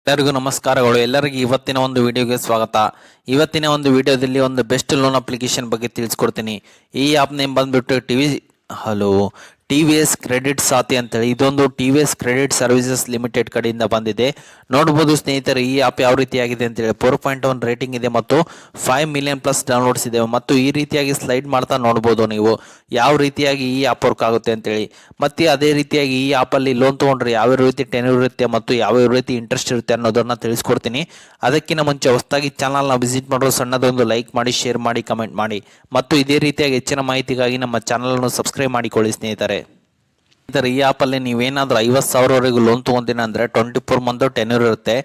ಎಲ್ಲರಿಗೂ ನಮಸ್ಕಾರಗಳು. ಎಲ್ಲರಿಗೂ ಇವತ್ತಿನ ಒಂದು ವಿಡಿಯೋಗೆ ಸ್ವಾಗತ. ಇವತ್ತಿನ ಒಂದು ವಿಡಿಯೋದಲ್ಲಿ ಒಂದು ಬೆಸ್ಟ್ ಲೋನ್ ಅಪ್ಲಿಕೇಶನ್ ಬಗ್ಗೆ ತಿಳಿಸ್ಕೊಡ್ತೀನಿ. ಈ ಆ್ಯಪ್ ನೇಮ್ ಬಂದ್ಬಿಟ್ಟು T V S credit Saathi ಅಂತೇಳಿ. ಇದೊಂದು T V S credit services limited ಕಡೆಯಿಂದ ಬಂದಿದೆ. ನೋಡ್ಬೋದು ಸ್ನೇಹಿತರೆ, ಈ ಆ್ಯಪ್ ಯಾವ ರೀತಿಯಾಗಿದೆ ಅಂತೇಳಿ 4.1 ರೇಟಿಂಗ್ ಇದೆ ಮತ್ತು 5 ಮಿಲಿಯನ್ ಪ್ಲಸ್ ಡೌನ್ಲೋಡ್ಸ್ ಇದೆ. ಮತ್ತು ಈ ರೀತಿಯಾಗಿ ಸ್ಲೈಡ್ ಮಾಡ್ತಾ ನೋಡ್ಬೋದು ನೀವು ಯಾವ ರೀತಿಯಾಗಿ ಈ ಆ್ಯಪ್ ವರ್ಕ್ ಆಗುತ್ತೆ ಅಂತೇಳಿ. ಮತ್ತು ಅದೇ ರೀತಿಯಾಗಿ ಈ ಆ್ಯಪಲ್ಲಿ ಲೋನ್ ತೊಗೊಂಡ್ರೆ ಯಾವ ರೀತಿ ಟೆನ್ಯೂರ್ ಇರುತ್ತೆ ಮತ್ತು ಯಾವ ರೀತಿ ಇಂಟ್ರೆಸ್ಟ್ ಇರುತ್ತೆ ಅನ್ನೋದನ್ನು ತಿಳಿಸ್ಕೊಡ್ತೀನಿ. ಅದಕ್ಕಿಂತ ಮುಂಚೆ ಹೊಸದಾಗಿ ಚಾನಲ್ನ ವಿಸಿಟ್ ಮಾಡೋದು ಸಣ್ಣದೊಂದು ಲೈಕ್ ಮಾಡಿ, ಶೇರ್ ಮಾಡಿ, ಕಮೆಂಟ್ ಮಾಡಿ ಮತ್ತು ಇದೇ ರೀತಿಯಾಗಿ ಹೆಚ್ಚಿನ ಮಾಹಿತಿಗಾಗಿ ನಮ್ಮ ಚಾನಲನ್ನು ಸಬ್ಸ್ಕ್ರೈಬ್ ಮಾಡಿಕೊಳ್ಳಿ ಸ್ನೇಹಿತರೆ. ಈ ಆ್ಯಪಲ್ಲಿ ನೀವೇನಾದರೂ 50,000ವರೆಗೂ ಲೋನ್ ತೊಗೊಂತೀನಿ ಅಂದರೆ 24 ಮಂತ್ ಟೆನ್ಯೂರ್ ಇರುತ್ತೆ.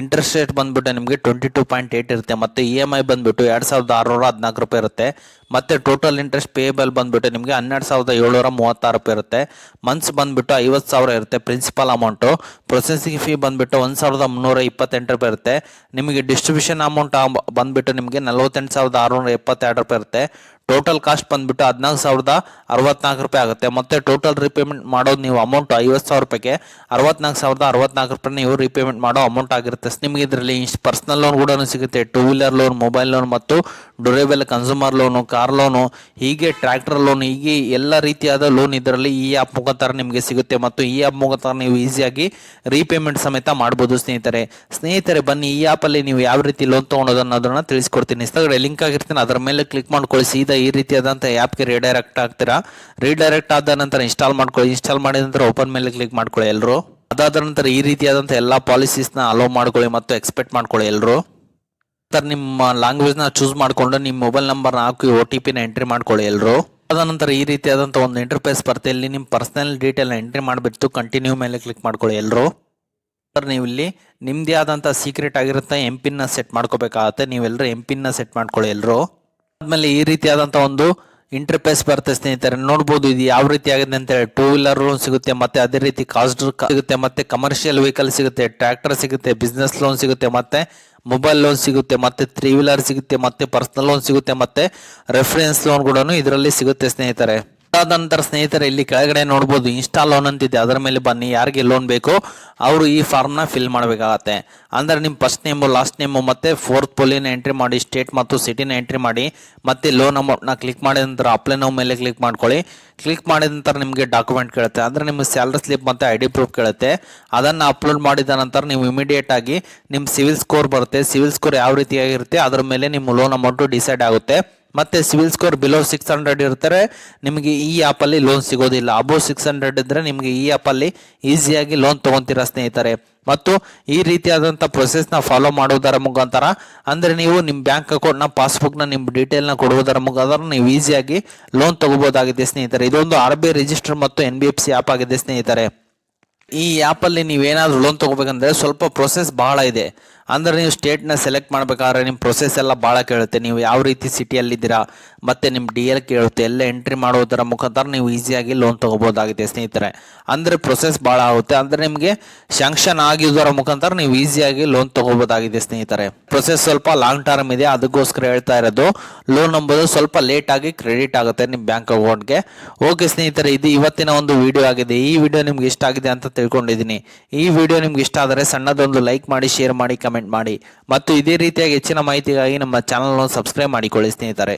ಇಂಟ್ರೆಸ್ಟ್ ರೇಟ್ ಬಂದುಬಿಟ್ಟು ನಿಮಗೆ 22.8 ಇರುತ್ತೆ ಮತ್ತು EMI ಬಂದುಬಿಟ್ಟು 2,614 ರೂಪಾಯಿ ಇರುತ್ತೆ. ಮತ್ತು ಟೋಟಲ್ ಇಂಟ್ರೆಸ್ಟ್ ಪೇಯಬಲ್ ಬಂದುಬಿಟ್ಟು ನಿಮಗೆ 12,736 ರೂಪಾಯಿ ಇರುತ್ತೆ. ಮಂತ್ಸ್ ಬಂದುಬಿಟ್ಟು 50,000 ಇರುತ್ತೆ ಪ್ರಿನ್ಸಿಪಲ್ ಅಮೌಂಟು. ಪ್ರೊಸೆಸಿಂಗ್ ಫೀ ಬಂದುಬಿಟ್ಟು 1,328 ರೂಪಾಯಿ ಇರುತ್ತೆ. ನಿಮಗೆ ಡಿಸ್ಟ್ರಿಬ್ಯೂಷನ್ ಅಮೌಂಟ್ ಬಂದುಬಿಟ್ಟು ನಿಮಗೆ 48,672 ರೂಪಾಯಿ ಇರುತ್ತೆ. ಟೋಟಲ್ ಕಾಸ್ಟ್ ಬಂದುಬಿಟ್ಟು 14,064 ರೂಪಾಯಿ ಆಗುತ್ತೆ. ಮತ್ತು ಟೋಟಲ್ ರೀಪೇಮೆಂಟ್ ಮಾಡೋದು ನೀವು ಅಮೌಂಟ್ 50,000 ರೂಪಾಯಿಗೆ 64,064 ರೂಪಾಯಿ ನೀವು ರೀಪೇಮೆಂಟ್ ಮಾಡೋ ಅಮೌಂಟ್ ಆಗಿರುತ್ತೆ. ನಿಮಗೆ ಇದರಲ್ಲಿ ಪರ್ಸನಲ್ ಲೋನ್ ಕೂಡ ಸಿಗುತ್ತೆ, 2 ವೀಲರ್ ಲೋನ್, ಮೊಬೈಲ್ ಲೋನ್ ಮತ್ತು durable consumer loan, car loan, ಹೀಗೆ ಟ್ರ್ಯಾಕ್ಟರ್ ಲೋನ್, ಹೀಗೆ ಎಲ್ಲ ರೀತಿಯಾದ ಲೋನ್ ಇದರಲ್ಲಿ ಈ ಆ್ಯಪ್ ಮುಖಾಂತರ ನಿಮಗೆ ಸಿಗುತ್ತೆ. ಮತ್ತು ಈ ಆ್ಯಪ್ ಮುಖಾಂತರ ನೀವು ಈಸಿಯಾಗಿ ರೀಪೇಮೆಂಟ್ ಸಮೇತ ಮಾಡ್ಬೋದು ಸ್ನೇಹಿತರೆ. ಬನ್ನಿ ಈ ಆ್ಯಪಲ್ಲಿ ನೀವು ಯಾವ ರೀತಿ ಲೋನ್ ತೊಗೊಳೋದು ಅನ್ನೋದನ್ನು ತಿಳಿಸ್ಕೊಡ್ತೀನಿ. ಲಿಂಕ್ ಆಗಿರ್ತೀನಿ, ಅದರ ಮೇಲೆ ಕ್ಲಿಕ್ ಮಾಡ್ಕೊಳ್ಳಿ. ಸೀದಾ ಈ ರೀತಿಯಾದಂಥ ಆ್ಯಪ್ಗೆ ರೀಡೈರೆಕ್ಟ್ ಆಗ್ತೀರಾ. ರೀಡೈರೆಕ್ಟ್ ಆದ ನಂತರ ಇನ್ಸ್ಟಾಲ್ ಮಾಡ್ಕೊಳ್ಳಿ. ಇನ್ಸ್ಟಾಲ್ ಮಾಡಿದ ನಂತರ ಓಪನ್ ಮೇಲೆ ಕ್ಲಿಕ್ ಮಾಡ್ಕೊಳ್ಳಿ ಎಲ್ಲರೂ. ಅದಾದ ನಂತರ ಈ ರೀತಿಯಾದಂಥ ಎಲ್ಲ ಪಾಲಿಸೀಸ್ನ ಅಲೋ ಮಾಡ್ಕೊಳ್ಳಿ ಮತ್ತು ಎಕ್ಸ್ಪೆಕ್ಟ್ ಮಾಡ್ಕೊಳ್ಳಿ ಎಲ್ಲರೂ. ನಿಮ್ಮ ಲ್ಯಾಂಗ್ವೇಜ್ನ ಚೂಸ್ ಮಾಡಿಕೊಂಡು ನಿಮ್ಮ ಮೊಬೈಲ್ ನಂಬರ್ನ ಹಾಕಿ OTPನ ಎಂಟ್ರಿ ಮಾಡ್ಕೊಳ್ಳಿ ಎಲ್ಲರೂ. ಅದ ನಂತರ ಈ ರೀತಿಯಾದಂಥ ಒಂದು ಇಂಟರ್ಫೇಸ್ ಬರುತ್ತೆ. ಇಲ್ಲಿ ನಿಮ್ಮ ಪರ್ಸನಲ್ ಡೀಟೇಲ್ನ ಎಂಟ್ರಿ ಮಾಡಿಬಿಟ್ಟು ಕಂಟಿನ್ಯೂ ಮೇಲೆ ಕ್ಲಿಕ್ ಮಾಡ್ಕೊಳ್ಳಿ ಎಲ್ಲರೂ. ನೀವು ಇಲ್ಲಿ ನಿಮ್ಮದೇ ಆದಂಥ ಸೀಕ್ರೆಟ್ ಆಗಿರುತ್ತೆ MPIN ಸೆಟ್ ಮಾಡ್ಕೋಬೇಕಾಗತ್ತೆ. ನೀವೆಲ್ಲರೂ MPIN ಸೆಟ್ ಮಾಡ್ಕೊಳ್ಳಿ ಎಲ್ಲರೂ. ಆದಮೇಲೆ ಈ ರೀತಿಯಾದಂಥ ಒಂದು ಇಂಟರ್ಫೇಸ್ ಬರುತ್ತೆ ಸ್ನೇಹಿತರೆ. ನೋಡ್ಬೋದು ಇದು ಯಾವ ರೀತಿ ಆಗಿದೆ ಅಂತೇಳಿ. 2 ವೀಲರ್ ಲೋನ್ ಸಿಗುತ್ತೆ, ಮತ್ತೆ ಅದೇ ರೀತಿ ಕಾಸ್ಟ್ ಸಿಗುತ್ತೆ, ಮತ್ತೆ ಕಮರ್ಷಿಯಲ್ ವೆಹಿಕಲ್ ಸಿಗುತ್ತೆ, ಟ್ರ್ಯಾಕ್ಟರ್ ಸಿಗುತ್ತೆ, ಬಿಸ್ನೆಸ್ ಲೋನ್ ಸಿಗುತ್ತೆ, ಮತ್ತೆ ಮೊಬೈಲ್ ಲೋನ್ ಸಿಗುತ್ತೆ, ಮತ್ತೆ 3 ವೀಲರ್ ಸಿಗುತ್ತೆ, ಮತ್ತೆ ಪರ್ಸನಲ್ ಲೋನ್ ಸಿಗುತ್ತೆ, ಮತ್ತೆ ರೆಫರೆನ್ಸ್ ಲೋನ್ ಕೂಡ ಇದರಲ್ಲಿ ಸಿಗುತ್ತೆ ಸ್ನೇಹಿತರೆ. ಅದಾದ ನಂತರ ಸ್ನೇಹಿತರೆ ಇಲ್ಲಿ ಕೆಳಗಡೆ ನೋಡ್ಬೋದು ಇನ್ಸ್ಟಾಲ್ ಲೋನ್ ಅಂತಿದೆ. ಅದರ ಮೇಲೆ ಬನ್ನಿ. ಯಾರಿಗೆ ಲೋನ್ ಬೇಕು ಅವರು ಈ ಫಾರ್ಮ್ನ ಫಿಲ್ ಮಾಡಬೇಕಾಗತ್ತೆ. ಅಂದರೆ ನಿಮ್ಮ ಫಸ್ಟ್ ನೇಮು, ಲಾಸ್ಟ್ ನೇಮು ಮತ್ತು 4th ಪೋಲಿನ ಎಂಟ್ರಿ ಮಾಡಿ, ಸ್ಟೇಟ್ ಮತ್ತು ಸಿಟಿನ ಎಂಟ್ರಿ ಮಾಡಿ, ಮತ್ತು ಲೋನ್ ಅಮೌಂಟ್ನ ಕ್ಲಿಕ್ ಮಾಡಿದ ನಂತರ ಅಪ್ಲೈ ನೌ ಮೇಲೆ ಕ್ಲಿಕ್ ಮಾಡ್ಕೊಳ್ಳಿ. ಕ್ಲಿಕ್ ಮಾಡಿದ ನಂತರ ನಿಮಗೆ ಡಾಕ್ಯುಮೆಂಟ್ ಕೇಳುತ್ತೆ. ಅಂದರೆ ನಿಮಗೆ ಸ್ಯಾಲರಿ ಸ್ಲಿಪ್ ಮತ್ತು ID ಪ್ರೂಫ್ ಕೇಳುತ್ತೆ. ಅದನ್ನು ಅಪ್ಲೋಡ್ ಮಾಡಿದ ನಂತರ ನೀವು ಇಮಿಡಿಯೇಟ್ ಆಗಿ ನಿಮ್ಮ ಸಿವಿಲ್ ಸ್ಕೋರ್ ಬರುತ್ತೆ. ಸಿವಿಲ್ ಸ್ಕೋರ್ ಯಾವ ರೀತಿಯಾಗಿರುತ್ತೆ ಅದರ ಮೇಲೆ ನಿಮ್ಮ ಲೋನ್ ಅಮೌಂಟು ಡಿಸೈಡ್ ಆಗುತ್ತೆ. ಮತ್ತು ಸಿವಿಲ್ ಸ್ಕೋರ್ ಬಿಲೋ 600 ಇರ್ತಾರೆ ನಿಮಗೆ ಈ ಆ್ಯಪಲ್ಲಿ ಲೋನ್ ಸಿಗೋದಿಲ್ಲ. ಅಬೋ 600 ಇದ್ದರೆ ನಿಮಗೆ ಈ ಆ್ಯಪಲ್ಲಿ ಈಸಿಯಾಗಿ ಲೋನ್ ತೊಗೊತೀರಾ ಸ್ನೇಹಿತರೆ. ಮತ್ತು ಈ ರೀತಿಯಾದಂಥ ಪ್ರೊಸೆಸ್ನ ಫಾಲೋ ಮಾಡುವುದರ ಮುಖಾಂತರ, ಅಂದರೆ ನೀವು ನಿಮ್ಮ ಬ್ಯಾಂಕ್ ಅಕೌಂಟ್ನ ಪಾಸ್ಬುಕ್ನ ನಿಮ್ಮ ಡೀಟೇಲ್ನ ಕೊಡುವುದರ ಮುಖಾಂತರ ನೀವು ಈಸಿಯಾಗಿ ಲೋನ್ ತೊಗೋಬೋದಾಗಿದೆ ಸ್ನೇಹಿತರೆ. ಇದೊಂದು RBI ರಿಜಿಸ್ಟರ್ ಮತ್ತು NBFC ಆ್ಯಪ್ ಆಗಿದೆ ಸ್ನೇಹಿತರೆ. ಈ ಆ್ಯಪಲ್ಲಿ ನೀವೇನಾದರೂ ಲೋನ್ ತೊಗೋಬೇಕಂದ್ರೆ ಸ್ವಲ್ಪ ಪ್ರೊಸೆಸ್ ಭಾಳ ಇದೆ. ಅಂದರೆ ನೀವು ಸ್ಟೇಟ್ನ ಸೆಲೆಕ್ಟ್ ಮಾಡಬೇಕಾದ್ರೆ ನಿಮ್ಮ ಪ್ರೊಸೆಸ್ ಎಲ್ಲ ಭಾಳ ಕೇಳುತ್ತೆ. ನೀವು ಯಾವ ರೀತಿ ಸಿಟಿಯಲ್ಲಿದ್ದೀರಾ ಮತ್ತು ನಿಮ್ಮ DL ಕೇಳುತ್ತೆ. ಎಲ್ಲ ಎಂಟ್ರಿ ಮಾಡೋದರ ಮುಖಾಂತರ ನೀವು ಈಸಿಯಾಗಿ ಲೋನ್ ತೊಗೋಬೋದಾಗಿದೆ ಸ್ನೇಹಿತರೆ. ಅಂದರೆ ಪ್ರೊಸೆಸ್ ಭಾಳ ಆಗುತ್ತೆ. ಅಂದರೆ ನಿಮಗೆ ಶಾಂಕ್ಷನ್ ಆಗಿರೋದರ ಮುಖಾಂತರ ನೀವು ಈಸಿಯಾಗಿ ಲೋನ್ ತೊಗೋಬೋದಾಗಿದೆ ಸ್ನೇಹಿತರೆ. ಪ್ರೊಸೆಸ್ ಸ್ವಲ್ಪ ಲಾಂಗ್ ಟರ್ಮ್ ಇದೆ, ಅದಕ್ಕೋಸ್ಕರ ಹೇಳ್ತಾ ಇರೋದು. ಲೋನ್ ಎಂಬುದು ಸ್ವಲ್ಪ ಲೇಟಾಗಿ ಕ್ರೆಡಿಟ್ ಆಗುತ್ತೆ ನಿಮ್ಮ ಬ್ಯಾಂಕ್ ಅಕೌಂಟ್ಗೆ. ಓಕೆ ಸ್ನೇಹಿತರೆ, ಇದು ಇವತ್ತಿನ ಒಂದು ವಿಡಿಯೋ ಆಗಿದೆ. ಈ ವಿಡಿಯೋ ನಿಮ್ಗೆ ಇಷ್ಟ ಆಗಿದೆ ಅಂತ ತಿಳ್ಕೊಂಡಿದ್ದೀನಿ. ಈ ವಿಡಿಯೋ ನಿಮ್ಗೆ ಇಷ್ಟ ಆದರೆ ಸಣ್ಣದೊಂದು ಲೈಕ್ ಮಾಡಿ, ಶೇರ್ ಮಾಡಿ, ಕಮೆಂಟ್ ಮಾಡಿ ಮತ್ತು ಇದೇ ರೀತಿಯಾಗಿ ಹೆಚ್ಚಿನ ಮಾಹಿತಿಗಾಗಿ ನಮ್ಮ ಚಾನಲ್ನ ಸಬ್ಸ್ಕ್ರೈಬ್ ಮಾಡಿಕೊಳ್ಳಿ ಸ್ನೇಹಿತರೆ.